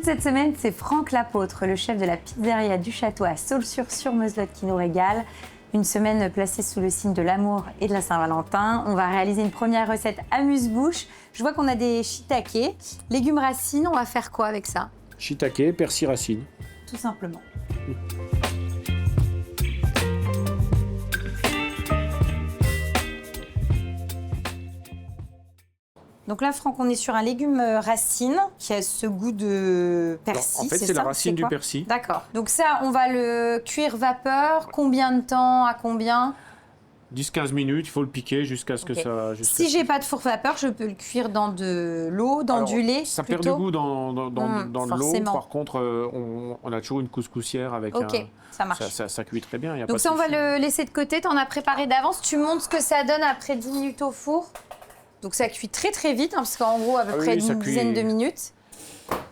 toute cette semaine, c'est Franck Lapôtre, le chef de la pizzeria du château à Saulx-sur-Mezelotte qui nous régale. Une semaine placée sous le signe de l'amour et de la Saint-Valentin. On va réaliser une première recette amuse-bouche. Je vois qu'on a des shiitake, légumes racines. On va faire quoi avec ça? Shiitake, persil racine. Tout simplement. Donc là, Franck, on est sur un légume racine qui a ce goût de persil. Alors, en fait, c'est la racine du persil. D'accord. Donc ça, on va le cuire vapeur. Combien de temps? À combien? 10-15 minutes, il faut le piquer jusqu'à ce que ça... Si j'ai pas de four vapeur, je peux le cuire dans de l'eau, dans du lait Ça plutôt. perd du goût dans de l'eau. Par contre, on a toujours une couscoussière avec Ok, ça marche. Ça cuit très bien. Donc ça, on va le laisser de côté. Tu en as préparé d'avance. Tu montres ce que ça donne après 10 minutes au four. Donc ça cuit très très vite, parce qu'en gros, à peu près une dizaine de minutes.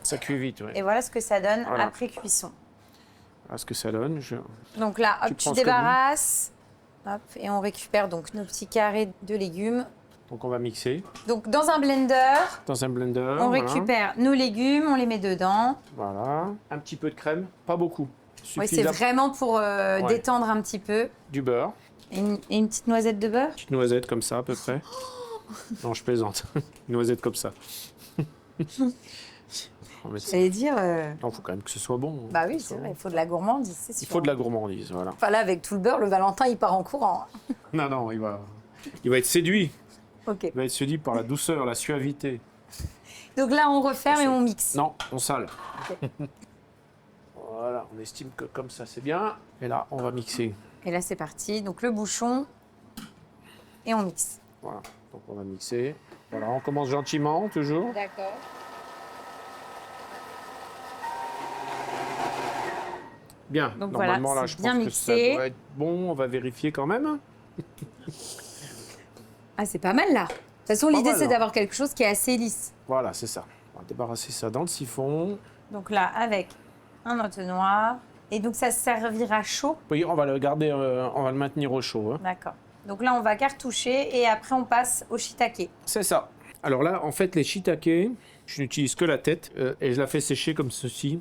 Ça cuit vite, oui. Et voilà ce que ça donne après cuisson. Voilà ce que ça donne. Donc là, hop, tu débarrasses. Hop, et on récupère donc nos petits carrés de légumes. Donc on va mixer. Donc dans un blender. Dans un blender. On récupère nos légumes, on les met dedans. Voilà. Un petit peu de crème, pas beaucoup. Oui, c'est vraiment pour détendre un petit peu. Du beurre. Et une petite noisette de beurre. Petite noisette comme ça à peu près. Non, je plaisante. Une noisette comme ça. J'allais dire... Non, il faut quand même que ce soit bon. Bah oui, c'est vrai, il faut de la gourmandise, c'est sûr. Il faut de la gourmandise, voilà. Enfin là, avec tout le beurre, le Valentin, il part en courant. Non, il va être séduit. Ok. Il va être séduit par la douceur, la suavité. Donc là, on referme et on mixe. Non, on sale. Okay. Voilà, on estime que comme ça, c'est bien. Et là, on va mixer. Et là, c'est parti. Donc le bouchon et on mixe. Voilà, donc on va mixer. Voilà, on commence gentiment, toujours. D'accord. Bien, donc normalement, voilà, là, je bien pense mixé. que ça doit être bon. On va vérifier quand même. Ah, c'est pas mal, là. De toute façon, l'idée, c'est hein. d'avoir quelque chose qui est assez lisse. Voilà, c'est ça. On va débarrasser ça dans le siphon. Donc là, avec un entonnoir. Et donc, ça servira chaud. Oui, on va le garder, on va le maintenir au chaud. Hein. D'accord. Donc là, on va cartoucher et après, on passe au shiitake. C'est ça. Alors là, en fait, les shiitake, je n'utilise que la tête et je la fais sécher comme ceci.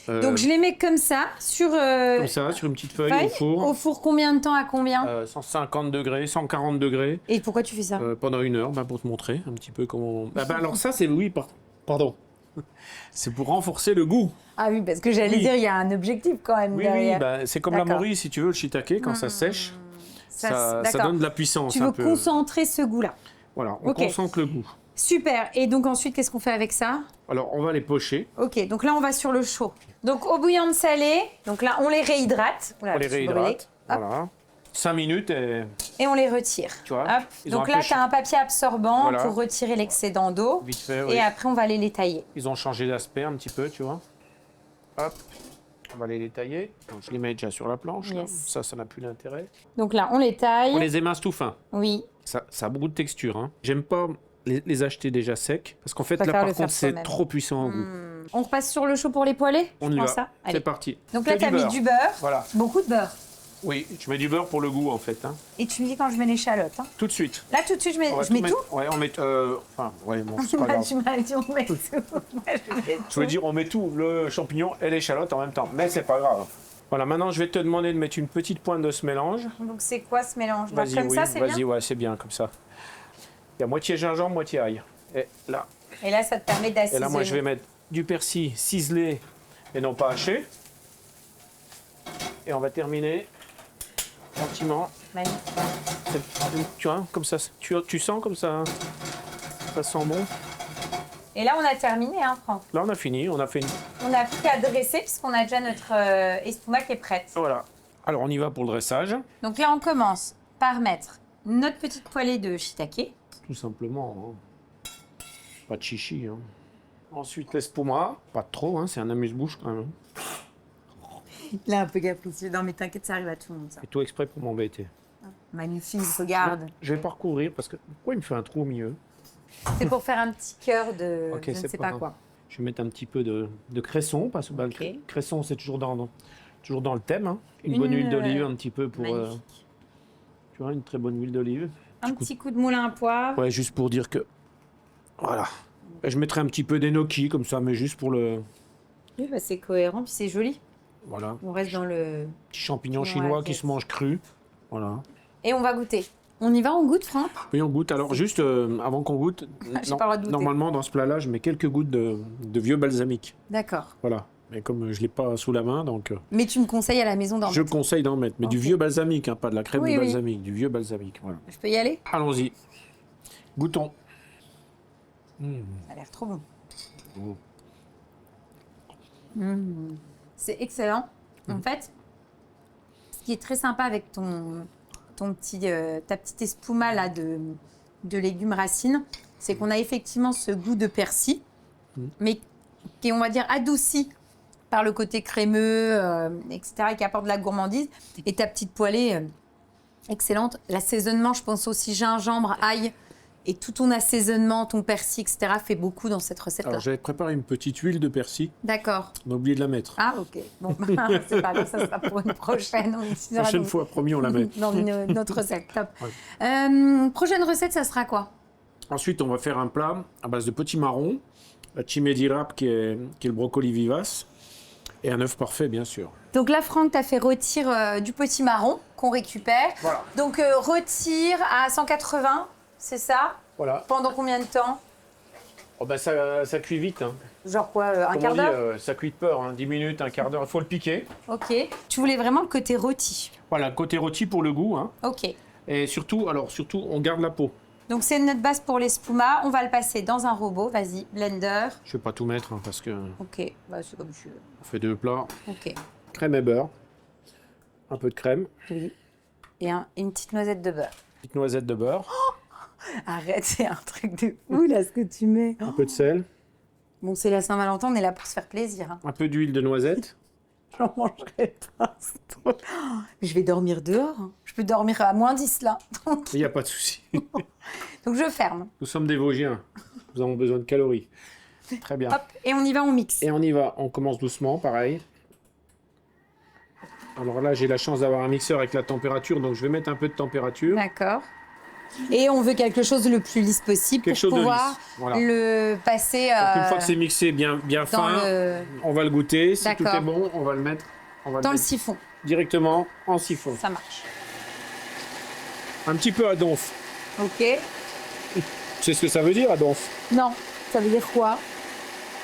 Donc je les mets comme ça, sur une petite feuille au four. Au four, combien de temps à combien 150 degrés, 140 degrés. Et pourquoi tu fais ça Pendant 1 heure, pour te montrer un petit peu comment... alors ça, c'est... Oui, pardon. C'est pour renforcer le goût. Ah oui, parce que j'allais dire, il y a un objectif quand même derrière. Oui, c'est comme la morue, si tu veux, le shiitake, quand ça sèche, ça donne de la puissance. Tu veux concentrer ce goût-là. Voilà, on concentre le goût. Super. Et donc ensuite, qu'est-ce qu'on fait avec ça? Alors, on va les pocher. Ok, donc là, on va sur le chaud. Donc, eau bouillante salée. Donc là, on les réhydrate. Voilà, on les réhydrate. Voilà. 5 minutes et on les retire. Tu vois, donc là, tu as un papier absorbant pour retirer l'excédent d'eau. Vite fait, et après, on va aller les tailler. Ils ont changé d'aspect un petit peu, tu vois. Hop, on va aller les tailler. Donc, je les mets déjà sur la planche. Yes. Ça n'a plus d'intérêt. Donc là, on les taille. On les émince tout fin. Oui. Ça a beaucoup de texture. Hein. J'aime pas les acheter déjà secs. Parce qu'en fait, là, par contre, c'est trop puissant au goût. On repasse sur le chaud pour les poêler? On y va. C'est parti. Donc là, tu as mis du beurre. Voilà. Beaucoup de beurre. Oui, je mets du beurre pour le goût, en fait. Hein. Et tu me dis quand je mets l'échalote. Hein. Tout de suite. Là, tout de suite, je mets tout? Ouais, on met... Enfin, ouais, bon, c'est pas grave. Tu m'as dit, on met tout. Je veux dire, on met tout, le champignon et l'échalote en même temps. Mais c'est pas grave. Voilà, maintenant, je vais te demander de mettre une petite pointe de ce mélange. Donc, c'est quoi ce mélange? Vas-y, comme ça, c'est bien? Vas-y, ouais, c'est bien, comme ça. Il y a moitié gingembre, moitié ail. Et là, ça te permet d'assaisonner. Et là, moi, je vais mettre du persil ciselé et non pas haché. Et on va terminer gentiment. Magnifique. Tu vois, comme ça, tu sens comme ça, ça sent bon. Et là, on a terminé, hein, Franck. Là, on a fini, on a fait une... On n'a plus qu'à dresser puisqu'on a déjà notre espuma qui est prête. Voilà. Alors, on y va pour le dressage. Donc là, on commence par mettre notre petite poêlée de shiitake. Tout simplement. Hein. Pas de chichi. Hein. Ensuite, l'espuma. Pas trop, hein, c'est un amuse-bouche quand même. Il est un peu capricieux. Non, mais t'inquiète, ça arrive à tout le monde, ça. Et tout exprès pour m'embêter. Magnifique, regarde. Je vais pas recouvrir parce que... Pourquoi il me fait un trou au milieu? C'est pour faire un petit cœur de okay, je ne sais pas quoi. Je vais mettre un petit peu de cresson, parce que le cresson, c'est toujours dans le thème. Hein. Une bonne huile d'olive, un petit peu pour... tu vois, une très bonne huile d'olive. Un petit coup de moulin à poivre. Ouais, juste pour dire que... Voilà. Et je mettrai un petit peu d'enoki, comme ça, mais juste pour le... Oui, bah, c'est cohérent, puis c'est joli. Voilà. On reste dans le... Petits champignons Ouais, chinois qui yes. se mangent crus. Voilà. Et on va goûter. On y va, on goûte, Franck? Oui, on goûte. Alors, juste avant qu'on goûte, J'ai pas le droit de goûter. normalement, dans ce plat-là, je mets quelques gouttes de vieux balsamique. D'accord. Voilà. Mais comme je ne l'ai pas sous la main, donc Mais tu me conseilles à la maison d'en je mettre? conseille d'en mettre. Mais du Ok. vieux balsamique, hein, pas de la crème Oui, de oui. balsamique, du vieux balsamique. Voilà. Je peux y aller? Allons-y. Goûtons. Ça a l'air trop bon. Mmh. C'est excellent. En fait, ce qui est très sympa avec ta petite espuma là, de légumes racines, c'est qu'on a effectivement ce goût de persil, mais qui est, on va dire, adouci par le côté crémeux, etc., et qui apporte de la gourmandise. Et ta petite poêlée, excellente. L'assaisonnement, je pense aussi gingembre, ail, et tout ton assaisonnement, ton persil, etc., fait beaucoup dans cette recette-là. Alors, j'avais préparé une petite huile de persil. D'accord. On a oublié de la mettre. Ah, ok. Bon, c'est pas grave, ça sera pour une prochaine. On utilisera Prochaine donc fois, promis, on la met. dans notre recette. Top. Ouais. Prochaine recette, ça sera quoi? Ensuite, on va faire un plat à base de petits marrons, la chimedi wrap qui est le brocoli vivace, et un œuf parfait, bien sûr. Donc là, Franck, tu as fait rôtir du potimarron qu'on récupère. Voilà. Donc rôtir à 180, c'est ça? Voilà. Pendant combien de temps? Oh ben ça cuit vite. Hein. Genre quoi, un Comme quart on dit, d'heure? ça cuit de peur, hein. 10 minutes, un quart d'heure, il faut le piquer. Ok. Tu voulais vraiment le côté rôti. Voilà, côté rôti pour le goût. Hein. Ok. Et surtout, on garde la peau. Donc c'est notre base pour l'espuma. On va le passer dans un robot. Vas-y, blender. Je ne vais pas tout mettre hein, parce qu'on Ok. Bah, c'est comme tu veux. fait 2 plats. Ok. Crème et beurre. Un peu de crème. Oui. Et une petite noisette de beurre. Petite noisette de beurre. Arrête, c'est un truc de fou là ce que tu mets. Un peu de sel. Bon, c'est la Saint-Valentin, on est là pour se faire plaisir. Hein. Un peu d'huile de noisette. J'en mangerai pas. C'est trop... Oh, je vais dormir dehors. Hein. Je peux dormir à -10 là. Donc, Il n'y a pas de souci. je ferme. Nous sommes des Vosgiens. Nous avons besoin de calories. Très bien. Hop, et on y va, on mixe. Et on y va. On commence doucement, pareil. Alors là, j'ai la chance d'avoir un mixeur avec la température, donc je vais mettre un peu de température. D'accord. Et on veut quelque chose le plus lisse possible Quelque chose pour de pouvoir lisse, voilà. le passer Donc, une fois que c'est mixé bien fin, on va le goûter. Si tout D'accord. est bon, on va le mettre, dans le siphon. directement en siphon. Ça marche. Un petit peu à donf. Ok. Tu sais ce que ça veut dire, à donf? Non, ça veut dire quoi?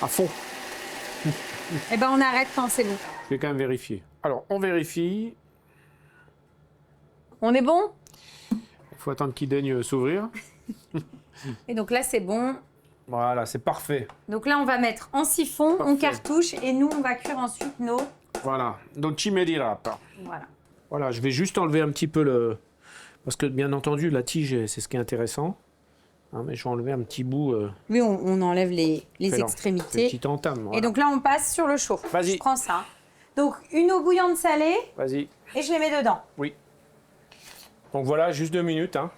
À fond. Eh ben on arrête quand c'est bon. Je vais quand même vérifier. Alors, on vérifie. On est bon? Il faut attendre qu'il daigne s'ouvrir. Et donc là c'est bon. Voilà, c'est parfait. Donc là on va mettre en siphon, on Parfait. cartouche et nous on va cuire ensuite nos... Voilà. Donc, chimedi wrap. Voilà. Voilà, je vais juste enlever un petit peu le... Parce que, bien entendu, la tige, c'est ce qui est intéressant. Hein, mais je vais enlever un petit bout... Oui, on enlève les fait extrémités. petite entame. Voilà. Et donc là, on passe sur le chaud. Vas-y. Je prends ça. Donc, une eau bouillante salée Vas-y. et je les mets dedans. Oui. Donc voilà, juste 2 minutes. Hein.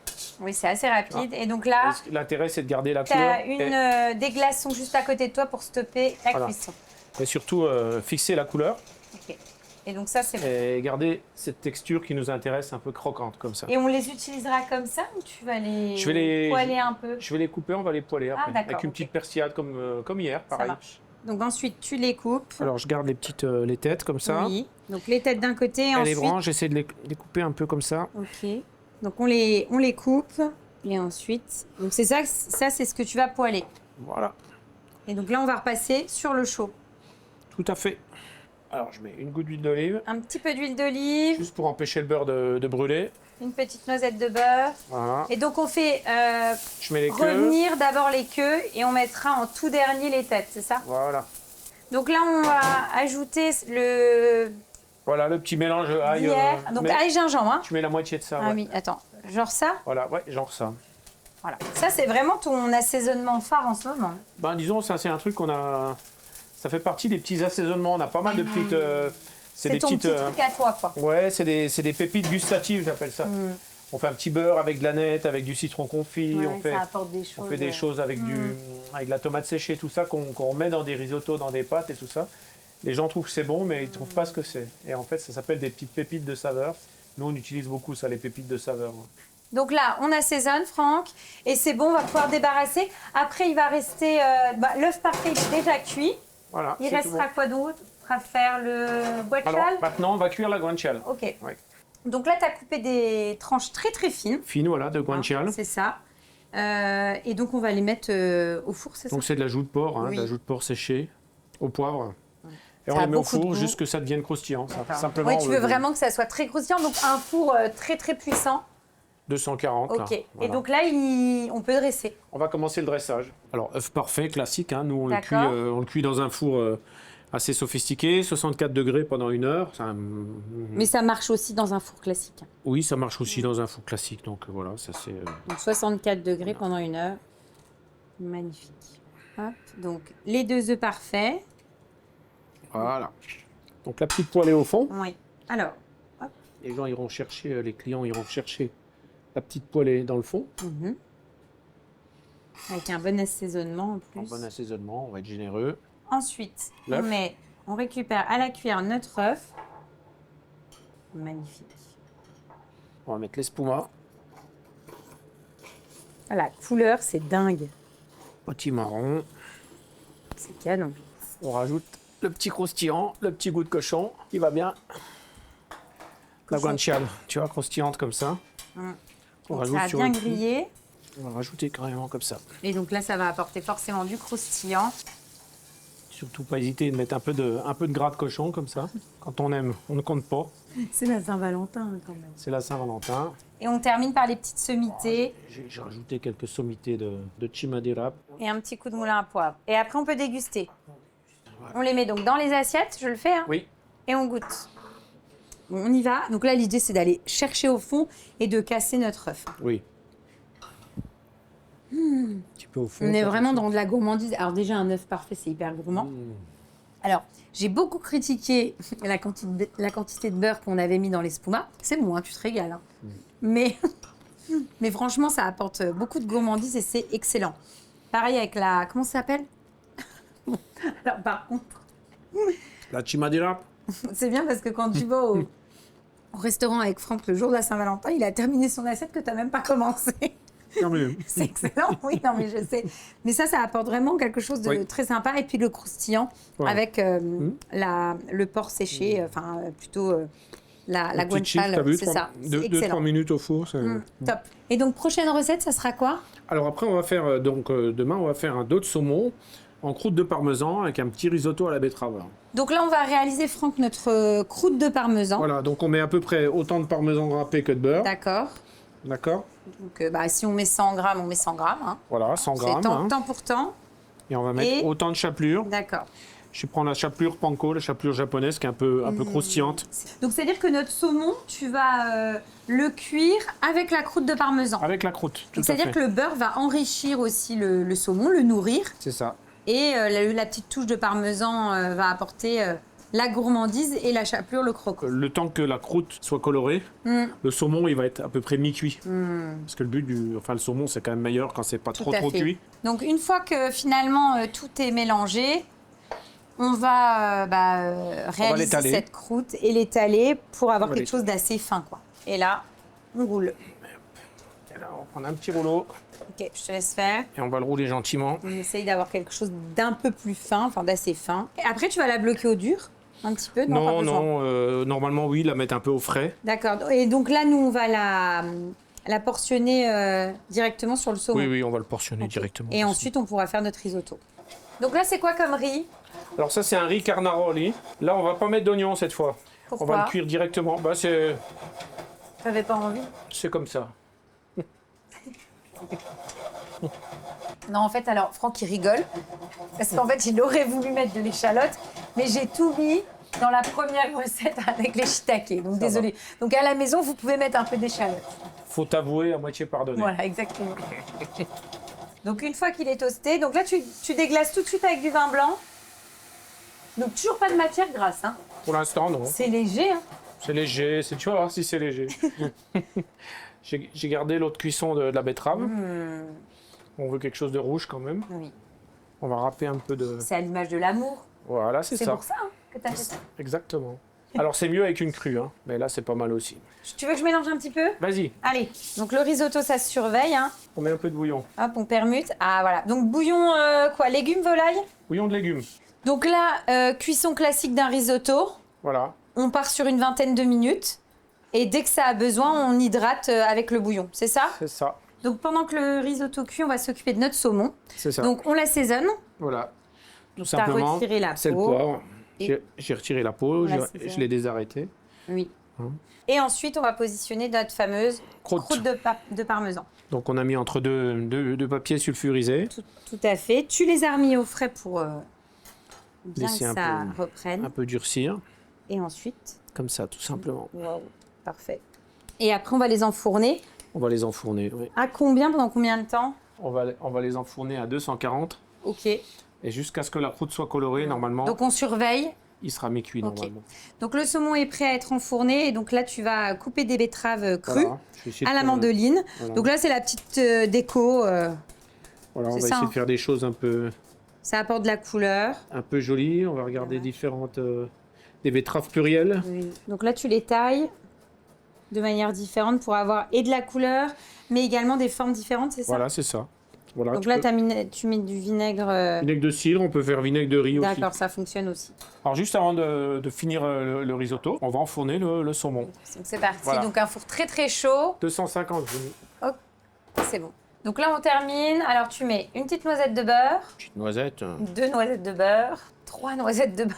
Oui, c'est assez rapide. Et donc là, L'intérêt, c'est de garder la tu couleur. as des glaçons juste à côté de toi pour stopper la Voilà. cuisson. Et surtout, fixer la couleur Ok. Et donc ça, c'est bon. et garder cette texture qui nous intéresse, un peu croquante, comme ça. Et on les utilisera comme ça ou tu vas les, Je vais les- poêler un peu? Je vais les couper, on va les poêler après. d'accord, avec une ok. petite persillade comme hier, Ça pareil. marche. Donc ensuite, tu les coupes. Alors, je garde les têtes comme ça. Oui. Donc les têtes d'un côté et Et les ensuite... branches, j'essaie de les couper un peu comme ça. Ok. Donc on les coupe et ensuite... Donc c'est ça c'est ce que tu vas poêler. Voilà, Et donc là, on va repasser sur le chaud. tout à fait. Alors, je mets une goutte d'huile d'olive, Un petit peu d'huile d'olive, juste pour empêcher le beurre de brûler. une petite noisette de beurre. Voilà. Et donc on fait Je mets les queues. revenir d'abord les queues et on mettra en tout dernier les têtes, c'est ça? Voilà. Donc là, on va ajouter le Voilà, le petit mélange ail. bière. Donc mais ail gingembre, hein? tu mets la moitié de ça. Ah ouais. oui, attends. Genre ça? Voilà, ouais, genre ça. Voilà. Ça, c'est vraiment ton assaisonnement phare en ce moment. Ben, disons, ça, c'est un truc qu'on a... Ça fait partie des petits assaisonnements. On a pas mal de petites... C'est des ton petites... petit truc à toi, quoi. Ouais, c'est des pépites gustatives, j'appelle ça. On fait un petit beurre avec de la nette, avec du citron confit. Ouais, on fait, ça apporte des choses. on fait des choses avec, avec de la tomate séchée, tout ça, qu'on remet dans des risottos, dans des pâtes et tout ça. Les gens trouvent que c'est bon, mais ils ne trouvent pas ce que c'est. Et en fait, ça s'appelle des petites pépites de saveur. Nous, on utilise beaucoup ça, les pépites de saveur. Donc là, on assaisonne, Franck, et c'est bon, on va pouvoir débarrasser. Après, il va rester... l'œuf parfait, il est déjà cuit. Voilà. Il c'est tout restera quoi d'autre? On va faire le bon. Alors, guanciale. maintenant, on va cuire la guanciale. Ok. Ouais. Donc là, tu as coupé des tranches très très fines. Fine, voilà, de guanciale. C'est ça. Et donc, on va les mettre au four, c'est ça? Donc, c'est de la joue de porc, hein, Oui. de la joue de porc séchée au poivre. Et Ça on a les met au beaucoup de four goût. jusqu'à ce que ça devienne croustillant. Ça. Simplement, Ouais, tu veux vraiment que ça soit très croustillant, donc un four très très puissant. 240. Ok. Là. Et Voilà. donc là, on peut dresser. On va commencer le dressage. Alors, œuf parfait, classique. Hein. Nous, on le D'accord. cuit dans un four assez sophistiqué, 64 degrés pendant 1 heure. Mais ça marche aussi dans un four classique. Oui, ça marche aussi dans un four classique. Donc voilà, ça c'est. Donc 64 degrés pendant 1 heure. Magnifique. Hop. Donc les 2 œufs parfaits. Voilà. Donc la petite poêlée au fond. Oui. Alors. Les gens iront chercher, les clients iront chercher la petite poêlée dans le fond. Avec un bon assaisonnement en plus. En bon assaisonnement, on va être généreux. Ensuite, L'œuf. on récupère à la cuillère notre œuf. Magnifique. On va mettre l'espuma, Ah, la couleur, c'est dingue. petit marron. C'est canon. On rajoute le petit croustillant, le petit goût de cochon qui va bien. La Cochon. guanciale, tu vois, croustillante comme ça. On Donc, rajoute ça a sur bien le cul. grillé. On va rajouter carrément comme ça. Et donc là, ça va apporter forcément du croustillant. Surtout pas hésiter de mettre un peu de gras de cochon comme ça. Quand on aime, on ne compte pas. C'est la Saint-Valentin quand même. C'est la Saint-Valentin. Et on termine par les petites sommités J'ai rajouté quelques sommités de chimadera. et un petit coup de moulin à poivre. Et après, on peut déguster. On les met donc dans les assiettes, je le fais, hein, Oui, et on goûte. Bon, on y va. Donc là, l'idée, c'est d'aller chercher au fond et de casser notre œuf. oui. Un petit peu au fond. On est ça, vraiment comme ça. dans de la gourmandise. Alors déjà, un œuf parfait, c'est hyper gourmand. Alors, j'ai beaucoup critiqué la quantité de beurre qu'on avait mis dans l'espuma. C'est bon, hein, tu te régales. Hein. Mais franchement, ça apporte beaucoup de gourmandise et c'est excellent. Pareil avec la... Comment ça s'appelle? Alors, par contre, La chimadera. c'est bien parce que quand tu vas au restaurant avec Franck le jour de la Saint-Valentin, il a terminé son assiette que tu n'as même pas commencé. C'est excellent, oui, non, mais je sais. Mais ça apporte vraiment quelque chose de Oui. très sympa. Et puis le croustillant Voilà. avec le porc séché, enfin plutôt la Une petite chiffre, guanciale, t'as vu, c'est ça. C'est 2-3 excellent. minutes au four. Top. Et donc, prochaine recette, ça sera quoi? Alors après, on va faire, demain, on va faire un dos de saumon en croûte de parmesan avec un petit risotto à la betterave. Donc là, on va réaliser, Franck, notre croûte de parmesan. Voilà, donc on met à peu près autant de parmesan râpé que de beurre. D'accord. D'accord. Donc, si on met 100 grammes, on met 100 grammes. Hein. Voilà, 100 C'est grammes. hein. temps pour temps. Et on va mettre Et- autant de chapelure. D'accord. Je prends la chapelure panko, la chapelure japonaise qui est un peu croustillante. Donc, c'est-à-dire que notre saumon, tu vas le cuire avec la croûte de parmesan. Avec la croûte, tout Donc, à c'est-à-dire fait. que le beurre va enrichir aussi le saumon, le nourrir. C'est ça. Et la petite touche de parmesan va apporter la gourmandise et la chapelure, le croquant. Le temps que la croûte soit colorée, le saumon il va être à peu près mi-cuit. Parce que le but le saumon c'est quand même meilleur quand c'est pas Tout trop à trop fait. cuit. Donc une fois que finalement tout est mélangé, on va réaliser l'étaler. cette croûte et l'étaler pour avoir On va quelque chose d'assez fin, quoi. Et là, on roule. Et là, on va prendre un petit rouleau Ok, je te laisse faire. et on va le rouler gentiment. On essaye d'avoir quelque chose d'un peu plus fin, enfin d'assez fin. Et après, tu vas la bloquer au dur, un petit peu? Pas Non, besoin. non, normalement oui, la mettre un peu au frais. D'accord. Et donc là, nous, on va la portionner directement sur le saumon. Oui, on va le portionner Ok. directement. Et ensuite, on pourra faire notre risotto. Donc là, c'est quoi comme riz? Alors ça c'est un riz carnaroli. Là on va pas mettre d'oignon cette fois. Pourquoi? On va le cuire directement. Bah T'avais pas envie? c'est comme ça. Non, en fait, alors, Franck, il rigole. Parce qu'en fait, il aurait voulu mettre de l'échalote, mais j'ai tout mis dans la première recette avec les shiitake. Donc, désolé. Donc, à la maison, vous pouvez mettre un peu d'échalote. Faut t'avouer à moitié pardonner. Voilà, exactement. Donc, une fois qu'il est toasté, donc là, tu déglaces tout de suite avec du vin blanc. Donc, toujours pas de matière grasse, hein. Pour l'instant non. C'est léger, hein. C'est léger, tu vas voir si c'est léger. J'ai gardé l'autre cuisson de la betterave. On veut quelque chose de rouge quand même. Oui. On va râper un peu de... C'est à l'image de l'amour. Voilà, c'est C'est ça. pour ça hein, que t'as fait ça. Exactement. Alors c'est mieux avec une crue, hein. Mais là c'est pas mal aussi. Tu veux que je mélange un petit peu? Vas-y, Allez. Donc, le risotto, ça se surveille, hein. on met un peu de bouillon. Hop, on permute. Ah, voilà. Donc, bouillon, quoi? Légumes, volaille? Bouillon de légumes. Donc là, cuisson classique d'un risotto. Voilà, On part sur une vingtaine de minutes. Et dès que ça a besoin, on hydrate avec le bouillon. C'est ça? c'est ça. Donc pendant que le risotto cuit, on va s'occuper de notre saumon. C'est ça. Donc on l'assaisonne. Voilà. Tout T'as simplement, retiré la c'est le peau. poivre. Et- J'ai retiré la peau, Voilà, je, c'est ça. je l'ai désarrêté. Oui. Hein. Et ensuite, on va positionner notre fameuse croûte de parmesan. Donc on a mis entre deux papiers sulfurisés. Tout à fait. Tu les as remis au frais pour bien Laisser que un ça peu- reprenne. Un peu durcir, Et ensuite, comme ça, tout simplement. waouh, parfait. Et après, on va les enfourner. On va les enfourner, oui. À combien? Pendant combien de temps? On va les enfourner à 240 Ok. et jusqu'à ce que la croûte soit colorée, normalement, Donc on surveille. il sera mi-cuit Ok. normalement. Donc le saumon est prêt à être enfourné. Et donc là, tu vas couper des betteraves crues Voilà. Je vais essayer de à la faire- mandoline. Voilà. Donc là, c'est la petite déco. Voilà, on va c'est essayer ça, hein. de faire des choses Ça apporte de la couleur. un peu jolies. On va regarder Ouais. différentes... des betteraves plurielles. Donc là, tu les tailles de manière différente pour avoir et de la couleur, mais également des formes différentes, c'est ça? Voilà, c'est ça. Voilà, Donc tu là, peux- tu mets du vinaigre. Vinaigre de cidre, on peut faire vinaigre de riz aussi. D'accord, ça fonctionne aussi. Alors juste avant de finir le risotto, on va enfourner le saumon. Donc c'est parti. Voilà. Donc un four très très chaud. 250 j'ai mis. C'est bon. Donc là, on termine. Alors tu mets une petite noisette de beurre, Petite noisette. 2 noisettes de beurre, 3 noisettes de beurre.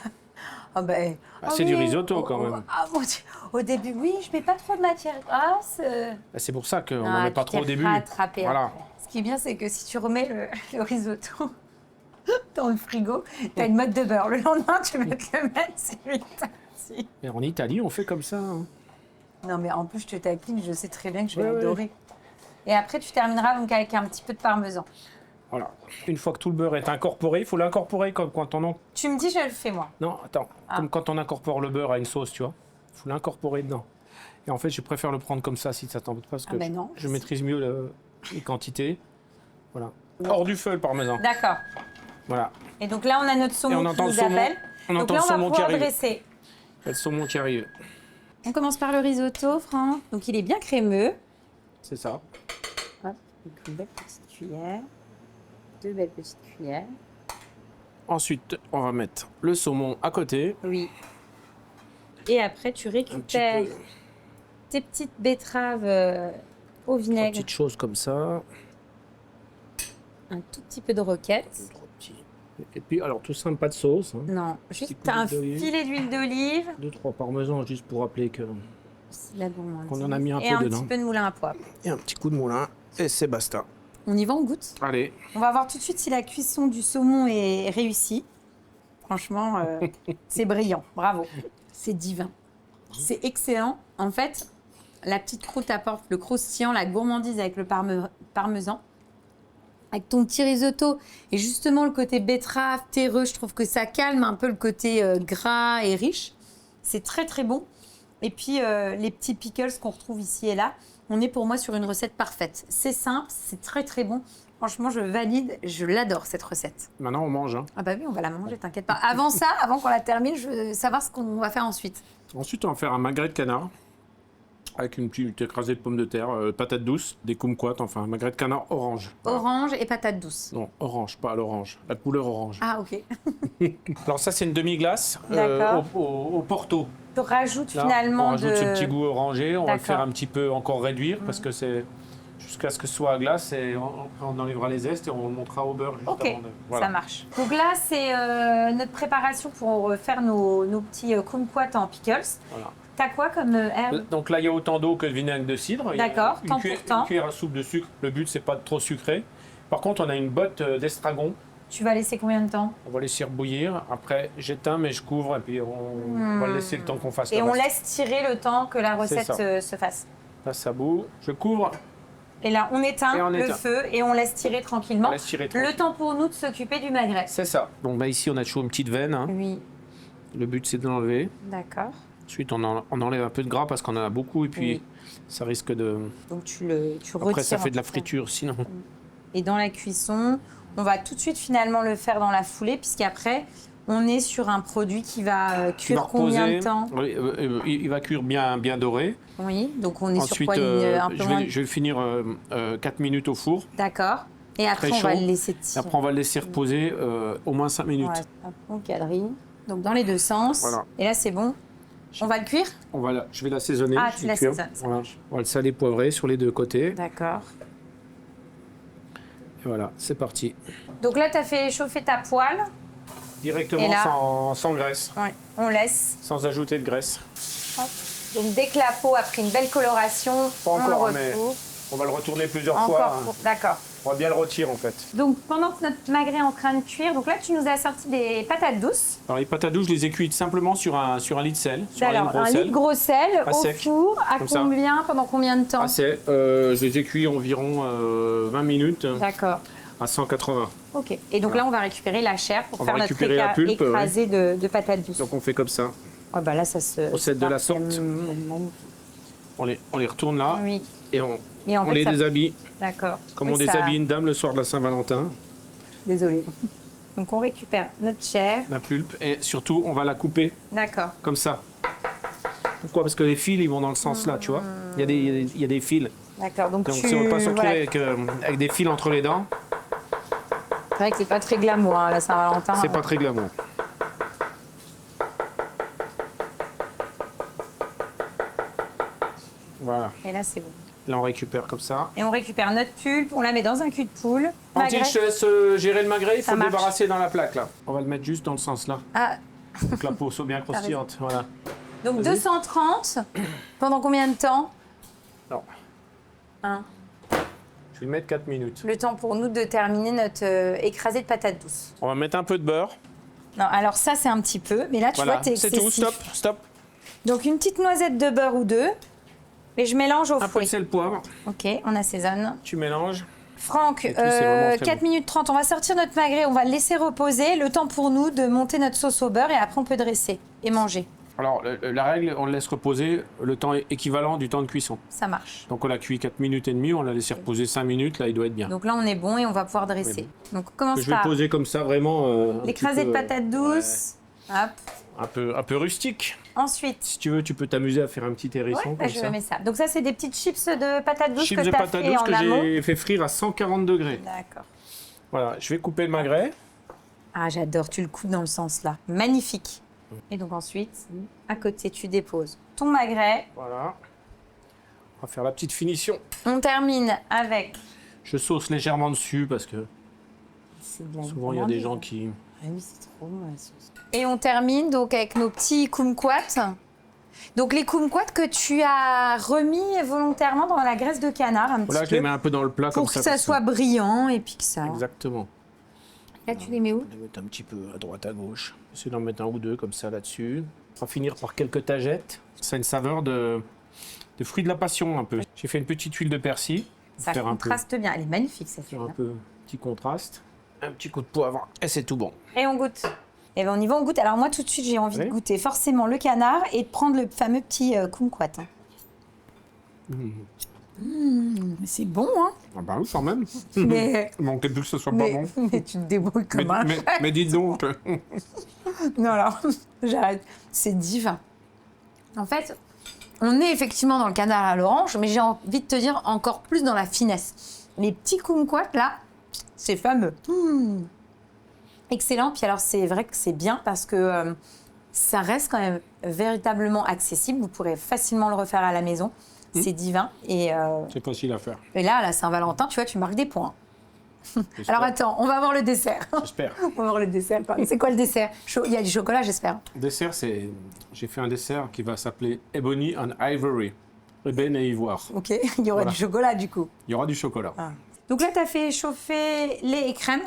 Ah ben. Ah, c'est du risotto, quand même. Ah mon Dieu. Au début, oui, je mets pas trop de matière grasse. C'est pour ça qu'on Ah, n'en met pas tu trop au t'es début. rattrapé Voilà. après. Ce qui est bien, c'est que si tu remets le risotto dans le frigo, tu as une motte de beurre. Le lendemain, tu vas te le mettre sur une tartine. Et en Italie, on fait comme ça. Hein. Non, mais en plus, je te taquine, je sais très bien que je vais Ouais, ouais. adorer. Et après, tu termineras donc avec un petit peu de parmesan. Voilà. Une fois que tout le beurre est incorporé, il faut l'incorporer comme quand on... Tu me dis, je le fais moi. Non, attends. Ah. Comme quand on incorpore le beurre à une sauce, tu vois. Il faut l'incorporer dedans. Et en fait, je préfère le prendre comme ça si ça t'embête pas, parce Ah que ben non. je maîtrise mieux les quantités. Voilà. Hors du feu, le parmesan. D'accord. Voilà. Et donc là, on a notre Et saumon on qui entend le nous saumon. appelle. On Donc entend là, le on va saumon qui pouvoir arrive. dresser. Il y a le saumon qui arrive. On commence par le risotto, Franck. Donc il est bien crémeux. C'est ça. Hop, une belle petite cuillère. 2 belles petites cuillères. Ensuite, on va mettre le saumon à côté. Oui. Et après, tu Un petit récupères peu. tes petites betteraves au Trois vinaigre, petites choses comme ça. un tout petit peu de roquette. Trop petit. Et puis, alors, tout simple, pas de sauce. Hein. Non, juste coup un d'huile d'olive. filet d'huile d'olive. 2-3 parmesans, juste pour rappeler que... C'est de la gourmandise. Qu'on en a mis un et peu un dedans. petit peu de moulin à poivre. Et un petit coup de moulin. Et c'est basta. On y va, on goûte. Allez. On va voir tout de suite si la cuisson du saumon est réussie. Franchement, c'est brillant. Bravo. C'est divin. C'est excellent. En fait, la petite croûte apporte le croustillant, la gourmandise avec le parmesan. Avec ton petit risotto et justement le côté betterave, terreux, je trouve que ça calme un peu le côté gras et riche. C'est très très bon. Et puis les petits pickles qu'on retrouve ici et là, on est pour moi sur une recette parfaite. C'est simple, c'est très très bon. Franchement, je valide, je l'adore cette recette. Maintenant, on mange. Hein. Ah bah oui, on va la manger, t'inquiète pas. Avant ça, avant qu'on la termine, je veux savoir ce qu'on va faire ensuite. Ensuite, on va faire un magret de canard. Avec une petite écrasée de pommes de terre, patates douces, des kumquats, enfin un magret de canard orange. Voilà. Orange et patate douce. Non, orange, pas l'orange. La couleur orange. Ah ok. Alors ça, c'est une demi-glace D'accord. au Porto. Tu rajoutes Là, finalement on rajoute de... ce petit goût orangé. On va le D'accord. faire un petit peu encore réduire parce que c'est jusqu'à ce que ce soit à glace et on enlèvera les zestes et on le montera au beurre juste Ok, avant de... Voilà. ça marche. Donc là, c'est notre préparation pour faire nos petits kumquats en pickles. Voilà. T'as quoi comme herbe? Donc là, il y a autant d'eau que de vinaigre de cidre. Il y a D'accord, une temps cuillère- pour temps. Une cuillère à soupe de sucre. Le but, c'est pas de trop sucré. Par contre, on a une botte d'estragon. Tu vas laisser combien de temps? On va laisser bouillir. Après, j'éteins, mais je couvre et puis on va laisser le temps qu'on fasse Et le on reste. laisse tirer le temps que la recette ça. se fasse. Là, ça bout. Je couvre. Et là, on éteint Et on le éteint. feu et on laisse tirer tranquillement. On laisse tirer Le tranquille. temps pour nous de s'occuper du magret. C'est ça. Donc bah, ici, on a toujours une petite veine. Hein. Oui, Le but, c'est de l'enlever. d'accord. Ensuite, on enlève un peu de gras parce qu'on en a beaucoup et puis Oui. ça risque de... Donc tu retires. Après, ça fait en de la fait. friture sinon. Et dans la cuisson, on va tout de suite finalement le faire dans la foulée, puisqu'après, on est sur un produit qui va On cuire va combien reposer. de temps? Oui, il va cuire bien doré. Oui, donc on est Ensuite, sur quoi un peu je moins... vais le finir 4 minutes au four. D'accord. Et après, très on va chaud. le laisser tirer. Après, on va le laisser reposer au moins 5 minutes. Ouais, hop, on quadrille. Donc, dans les deux sens. Voilà. Et là, c'est bon. On va le cuire? Je vais l'assaisonner. Ah, je tu vais l'assaisonnes, cuire. ça Voilà. marche. On va le saler poivrer sur les deux côtés. D'accord. Et voilà, c'est parti. Donc là, tu as fait chauffer ta poêle. Directement Et là- sans graisse, Ouais. On laisse. sans ajouter de graisse. Hop. Donc, dès que la peau a pris une belle coloration, Pas on encore, le mais retrouve. on va le retourner plusieurs Encore. fois. D'accord. On va bien le retirer en fait. Donc, pendant que notre magret est en train de cuire, donc là, tu nous as sorti des patates douces. Alors les patates douces, je les ai cuites simplement sur un lit de sel. Sur Alors, un litre gros sel À au sec, four, à comme ça. combien, pendant combien de temps? Assez. Je les ai cuits environ 20 minutes D'accord. à 180. Ok. Et donc Voilà. là, on va récupérer la chair pour On faire va notre récupérer la pulpe, écrasé de patates douces. Donc on fait comme ça. Oh, bah là, ça se... Recette de la sorte. On les retourne là Oui. et on Et en fait, les ça... déshabille. D'accord. Comme Oui, on ça- déshabille une dame le soir de la Saint-Valentin. Désolée. Donc, on récupère notre chair. La pulpe. Et surtout, on va la couper D'accord. comme ça. Pourquoi? Parce que les fils, ils vont dans le sens là, tu vois. Il y a des fils. D'accord. Donc, Donc tu... si on ne veut pas se retrouver voilà. avec des fils entre les dents, C'est vrai que c'est pas très glamour, hein, la Saint-Valentin. c'est pas très glamour. Voilà. Et là, c'est bon. Là, on récupère comme ça. Et on récupère notre pulpe, on la met dans un cul de poule. Tantine, Magret. je te laisse gérer le magret. Il Ça faut le marche. débarrasser dans la plaque là. On va le mettre juste dans le sens là. Ah, Pour que la peau soit bien croustillante. Voilà. donc Vas-y. 230, pendant combien de temps? Non. Hein. Je vais le mettre 4 minutes. Le temps pour nous de terminer notre écrasé de patates douces. On va mettre un peu de beurre. Non, alors ça, c'est un petit peu, mais là, tu Voilà. vois, t'es C'est excessif. tout. Stop. Donc, une petite noisette de beurre ou deux, et je mélange au Un peu de fouet. sel poivre. Ok, on assaisonne. Tu mélanges. Franck, Et tout, c'est vraiment très 4 minutes 30, on va sortir notre magret, on va le laisser reposer, le temps pour nous de monter notre sauce au beurre, et après, on peut dresser et manger. Alors, la règle, on le laisse reposer le temps équivalent du temps de cuisson. Ça marche. Donc, on l'a cuit 4 minutes et demie, on l'a laissé reposer 5 minutes, là, il doit être bien. Donc là, on est bon et on va pouvoir dresser. Oui. Donc, on commence Je vais par poser comme ça, vraiment. Un l'écrasé petit de peu, patates douces. Hop. un peu rustique. Ensuite, Si tu veux, tu peux t'amuser à faire un petit hérisson ouais, comme je ça. mets ça. Donc ça, c'est des petites chips de patates douces Chips que de tu as patates fait douces en que amont. j'ai fait frire à 140 degrés. D'accord. Voilà, je vais couper le magret. Ah, j'adore, tu le coupes dans le sens là. Magnifique. Et donc ensuite, à côté, tu déposes ton magret. Voilà. On va faire la petite finition. On termine avec... Je sauce légèrement dessus parce que C'est de la souvent il y a des gens qui... Ah oui, c'est trop bon la sauce. Et on termine donc avec nos petits kumquats. Donc les kumquats que tu as remis volontairement dans la graisse de canard un Voilà, petit je les peu mets un peu dans le plat comme pour que ça. ça soit brillant et puis que ça... Exactement. Là, tu les mets où? On va les mettre un petit peu à droite, à gauche. Essayer d'en mettre un ou deux comme ça là-dessus. On va finir par quelques tagettes. Ça a une saveur de fruits de la passion un peu. J'ai fait une petite huile de persil. Pour Ça faire un peu, contraste bien. Elle est magnifique cette faire huile. un peu petit contraste. Un petit coup de poivre et c'est tout bon. Et on goûte. Et ben on y va, on goûte. Alors moi tout de suite j'ai envie Oui. de goûter forcément le canard et de prendre le fameux petit kumquat. C'est bon, hein? Ah bah oui, quand même. Mais, Il manquait plus que ce soit pas bon. mais tu te débrouilles comme un chef. Mais dites donc. Non, alors, j'arrête. C'est divin. En fait, on est effectivement dans le canard à l'orange, mais j'ai envie de te dire encore plus dans la finesse. Les petits kumquats, là, c'est fameux. Excellent. Puis alors, c'est vrai que c'est bien parce que ça reste quand même véritablement accessible. Vous pourrez facilement le refaire à la maison. C'est divin. Et C'est facile à faire. là, à la Saint-Valentin, tu vois, tu marques des points. J'espère. Alors attends, on va voir le dessert. J'espère. On va voir le dessert. C'est quoi le dessert? Il y a du chocolat, j'espère. Dessert, j'ai fait un dessert qui va s'appeler Ebony and Ivory. Ébène et ivoire. Ok, il y aura Voilà. du chocolat du coup. Il y aura du chocolat. Ah. Donc là, tu as fait chauffer lait et crème.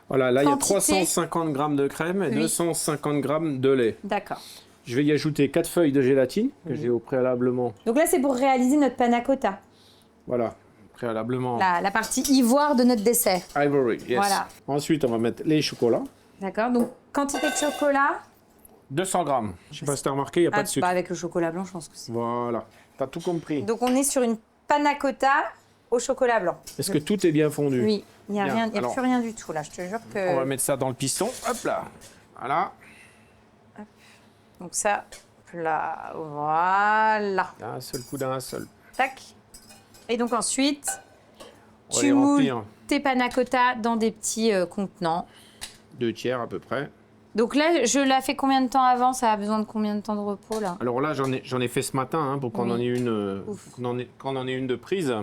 Voilà, là, il y a Quantité. 350 g de crème et Oui. 250 g de lait. D'accord. Je vais y ajouter 4 feuilles de gélatine que j'ai au préalablement. Donc là, c'est pour réaliser notre panna cotta, Voilà, préalablement. la partie ivoire de notre dessert. Ivory, yes. Voilà. Ensuite, on va mettre les chocolats. D'accord. Donc, quantité de chocolat. 200 g. Je sais pas si tu as remarqué, il n'y a pas de sucre. Avec le chocolat blanc, je pense que c'est. Voilà, tu as tout compris. Donc, on est sur une panna cotta au chocolat blanc. Est-ce que tout est bien fondu? Oui, il n'y a, Bien. rien, il y a Alors, plus rien du tout là, je te jure que. On va mettre ça dans le piston. Hop là. Voilà. Donc, ça, là, voilà. Un seul coup d'un seul. Tac. Et donc, ensuite, On va tu les moules remplir tes panna cotta dans des petits contenants. 2 tiers à peu près. Donc là, je la fais combien de temps avant? Ça a besoin de combien de temps de repos là? Alors là, j'en ai fait ce matin hein, pour qu'on en ait une, qu'on en ait une de prise.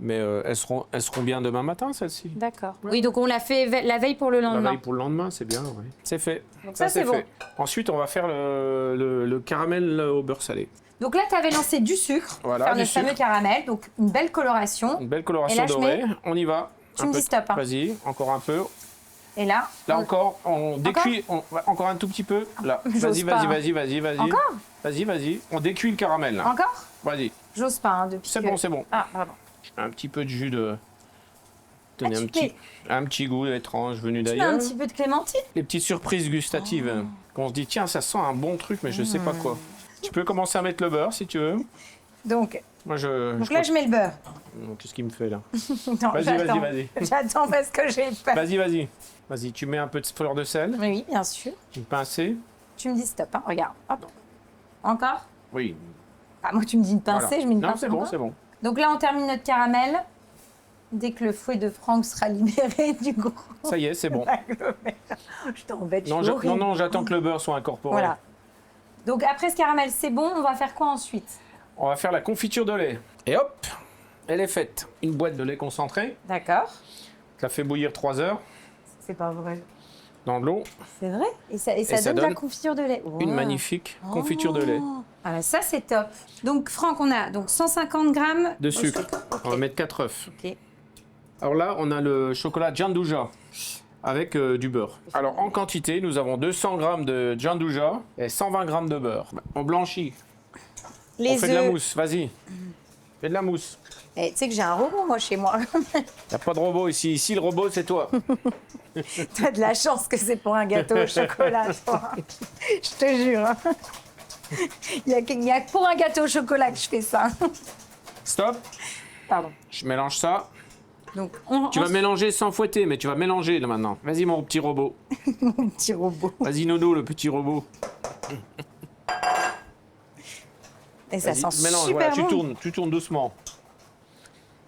Mais elles seront bien demain matin, celles-ci. D'accord. Ouais. Oui, donc on l'a fait la veille pour le lendemain. La veille pour le lendemain, c'est bien, oui. C'est fait. Donc ça, c'est bon. fait. Ensuite, on va faire le caramel au beurre salé. Donc là, tu avais lancé du sucre pour Voilà, faire du notre fameux sucre. caramel. Donc une belle coloration. Une belle coloration Et là, je dorée. On y va. Tu me dis stop, hein. Vas-y, encore un peu. Et là, Là encore, on décuit. Encore un tout petit peu. Là. J'ose Vas-y, pas, vas-y, hein. vas-y, vas-y. Encore? Vas-y. On décuit le caramel là. encore? Vas-y. J'ose pas, hein, depuis C'est que- bon, c'est bon. Ah, pardon. Un petit peu de jus de. Tenez, tu un petit goût étrange venu Tu mets d'ailleurs. un petit peu de clémentine? Les petites surprises gustatives. Qu'on se dit, tiens, ça sent un bon truc, mais je sais pas quoi. Tu peux commencer à mettre le beurre si tu veux. Donc Moi, là, je mets le beurre. Qu'est-ce qu'il me fait là? Non, Vas-y, j'attends. vas-y. J'attends parce que j'ai peur. Vas-y. Vas-y, tu mets un peu de fleur de sel, Oui, bien sûr. une pincée. Tu me dis stop, hein. Regarde. Hop. Encore? Oui. Ah, moi, tu me dis une pincée, Voilà. je mets une Non, pincée. c'est bon, encore. c'est bon. Donc là, on termine notre caramel. Dès que le fouet de Franck sera libéré du gros. Ça y est, c'est bon. Je t'embête, je Non, suis horrible. non, j'attends que le beurre soit incorporé. Voilà. Donc après ce caramel, c'est bon. On va faire quoi ensuite? On va faire la confiture de lait. Et hop, elle est faite. Une boîte de lait concentré. D'accord. Je la fais bouillir 3 heures C'est pas vrai. dans de l'eau. C'est vrai? Et ça ça donne de la donne confiture de lait. Une Wow. magnifique confiture de lait. Ah, bah, ça, c'est top. Donc, Franck, on a donc 150 grammes De sucre. Ok. On va mettre 4 œufs. Ok. Alors là, on a le chocolat Gianduja avec du beurre. Alors en quantité, nous avons 200 g de Gianduja et 120 g de beurre. On blanchit. Les On fait de la œufs. mousse, vas-y. Fais de la mousse. Eh, tu sais que j'ai un robot, moi, chez moi. Il n'y a pas de robot ici. Ici, le robot, c'est toi. T'as de la chance que c'est pour un gâteau au chocolat, toi. Je te jure. hein. Il y a que pour un gâteau au chocolat que je fais ça. Stop. Pardon. Je mélange ça. Donc, Tu vas mélanger sans fouetter, mais tu vas mélanger là maintenant. Vas-y, mon petit robot. mon petit robot. Vas-y, Nono, le petit robot. Et ça Vas-y, sent mélange. super Voilà, bon. tu tournes doucement.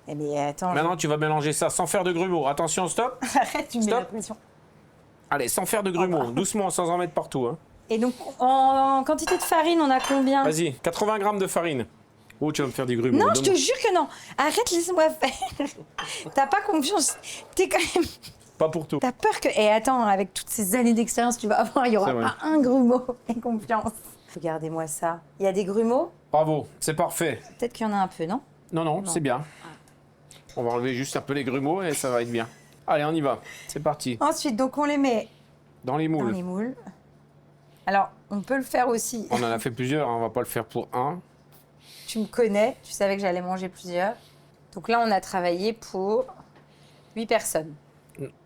Eh mais attends, Maintenant, tu vas mélanger ça sans faire de grumeaux. Attention, stop. arrête, tu me mets Stop. la pression. Allez, sans faire de grumeaux. Doucement, sans en mettre partout. Hein. Et donc, en quantité de farine, on a combien? Vas-y, 80 g de farine. Oh, tu vas me faire du grumeau. Non, je te jure que non. Arrête, laisse-moi faire. T'as pas confiance. T'es quand même... Pas pour tout. T'as peur que... Et attends, avec toutes ces années d'expérience, tu vas avoir, il y aura C'est vrai. pas un grumeau. Aie confiance. Regardez-moi ça. Il y a des grumeaux? Bravo, c'est parfait. Peut-être qu'il y en a un peu, non? Non, c'est bien. On va enlever juste un peu les grumeaux et ça va être bien. Allez, on y va. C'est parti. Ensuite, donc on les met Dans les dans moules. les moules. Alors, on peut le faire aussi. On en a fait plusieurs, hein, on va pas le faire pour un. Tu me connais, tu savais que j'allais manger plusieurs. Donc là, on a travaillé pour 8 personnes.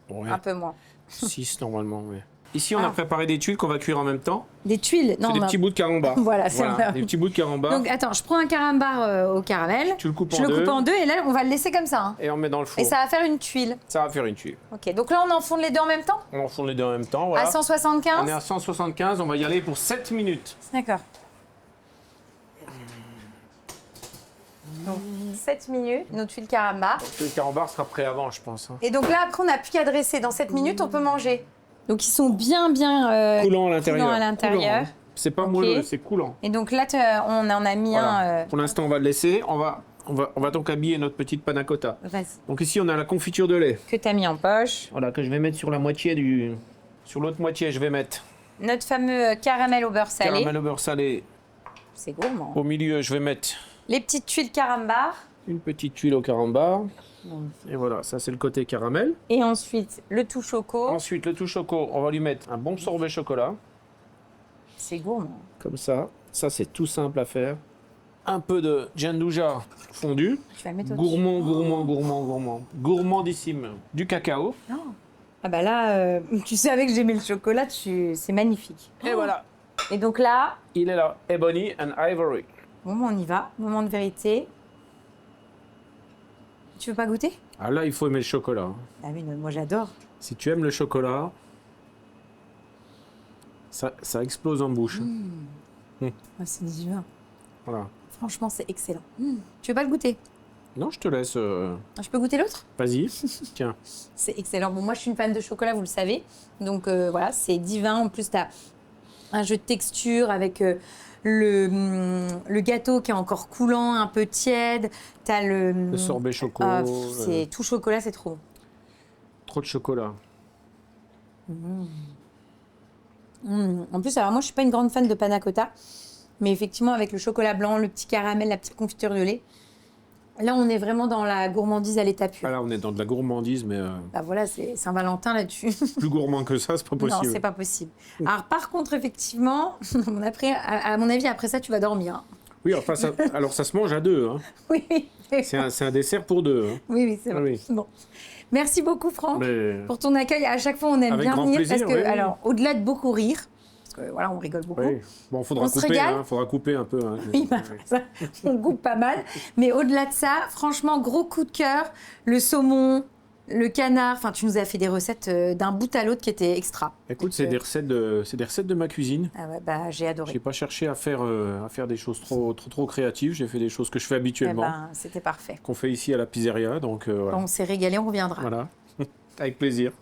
Ouais, Un peu moins. 6 normalement, ouais. Ici, on a Ah. préparé des tuiles qu'on va cuire en même temps. Des tuiles. C'est des on a- petits bouts de carambar. Voilà, c'est vrai. Des petits bouts de carambar. Donc attends, je prends un carambar au caramel. Tu le coupes Je en le coupe deux. en deux et là, on va le laisser comme ça. hein. Et on met dans le four. Et ça va faire une tuile. Ça va faire une tuile. Ok, donc là, on enfourne les deux en même temps? On enfourne les deux en même temps, voilà. À 175? On est à 175, on va y aller pour 7 minutes. D'accord. Donc, 7 minutes, nos tuiles carambar. Le carambar sera prêt avant, je pense. hein. Et donc là, après, on n'a plus qu'à dresser. Dans 7 minutes, on peut manger. Donc, ils sont bien Coulant à l'intérieur. à l'intérieur. Coulant, hein. C'est pas Ok. moelleux, c'est coulant. Et donc là, on en a mis Voilà. un... Pour l'instant, on va le laisser. On va donc habiller notre petite panna cotta. Vas-y. Donc ici, on a la confiture de lait. Que tu as mis en poche. Voilà, que je vais mettre sur la moitié du... Sur l'autre moitié, je vais mettre Notre fameux caramel au beurre salé. caramel au beurre salé. C'est gourmand. Au milieu, je vais mettre Les petites tuiles carambar. une petite tuile au carambar. Et voilà, ça c'est le côté caramel. Et ensuite, le tout choco. Ensuite, le tout choco, on va lui mettre un bon sorbet chocolat. C'est gourmand. Comme ça. Ça, c'est tout simple à faire. Un peu de gianduja fondu. Tu vas le mettre au-dessus. Gourmand. Gourmandissime. Du cacao. Non. Ah bah là, tu savais que j'aimais le chocolat, c'est magnifique. Et voilà, Et donc là, il est là. Ebony and Ivory. bon, on y va. Moment de vérité. Tu veux pas goûter? Ah là, il faut aimer le chocolat. Ah oui, moi j'adore. Si tu aimes le chocolat, ça explose en bouche. Ah, c'est divin. Voilà. Franchement, c'est excellent. Tu veux pas le goûter? Non, je te laisse. Je peux goûter l'autre? Vas-y. Tiens. C'est excellent. Bon, moi, je suis une fan de chocolat, vous le savez. Donc, voilà, c'est divin. En plus, tu as un jeu de texture avec le gâteau qui est encore coulant, un peu tiède. Tu as Le sorbet chocolat. C'est tout chocolat, c'est trop bon. Trop de chocolat. En plus, alors moi, je suis pas une grande fan de panna cotta. Mais effectivement, avec le chocolat blanc, le petit caramel, la petite confiture de lait, là, on est vraiment dans la gourmandise à l'état pur. Ah là, on est dans de la gourmandise, mais Bah voilà, c'est Saint-Valentin là-dessus. plus gourmand que ça, c'est pas possible. Non, c'est pas possible. Alors, par contre, effectivement, à mon avis, après ça, tu vas dormir. Oui, enfin, alors ça se mange à deux. Hein. Oui, oui. C'est un dessert pour deux. Hein. Oui, oui, c'est vrai. Oui. Bon. Merci beaucoup, Franck, Mais... pour ton accueil. À chaque fois, on aime Avec bien grand venir plaisir, parce que, oui, oui. alors, au-delà de beaucoup rire, parce que voilà, on rigole beaucoup. Oui. Bon, faudra On se couper, régale. hein, faudra couper un peu. Hein. Oui, bah, ça, on coupe pas mal. Mais au-delà de ça, franchement, gros coup de cœur. Le saumon, le canard. Enfin, tu nous as fait des recettes d'un bout à l'autre qui étaient extra. Écoute, c'est des recettes de ma cuisine. Ah ouais, bah, j'ai adoré. J'ai pas cherché à faire des choses trop créatives. J'ai fait des choses que je fais Eh habituellement, ben, c'était parfait. qu'on fait ici à la pizzeria. Donc voilà. Bon, on s'est régalé, on reviendra. Voilà. Avec plaisir.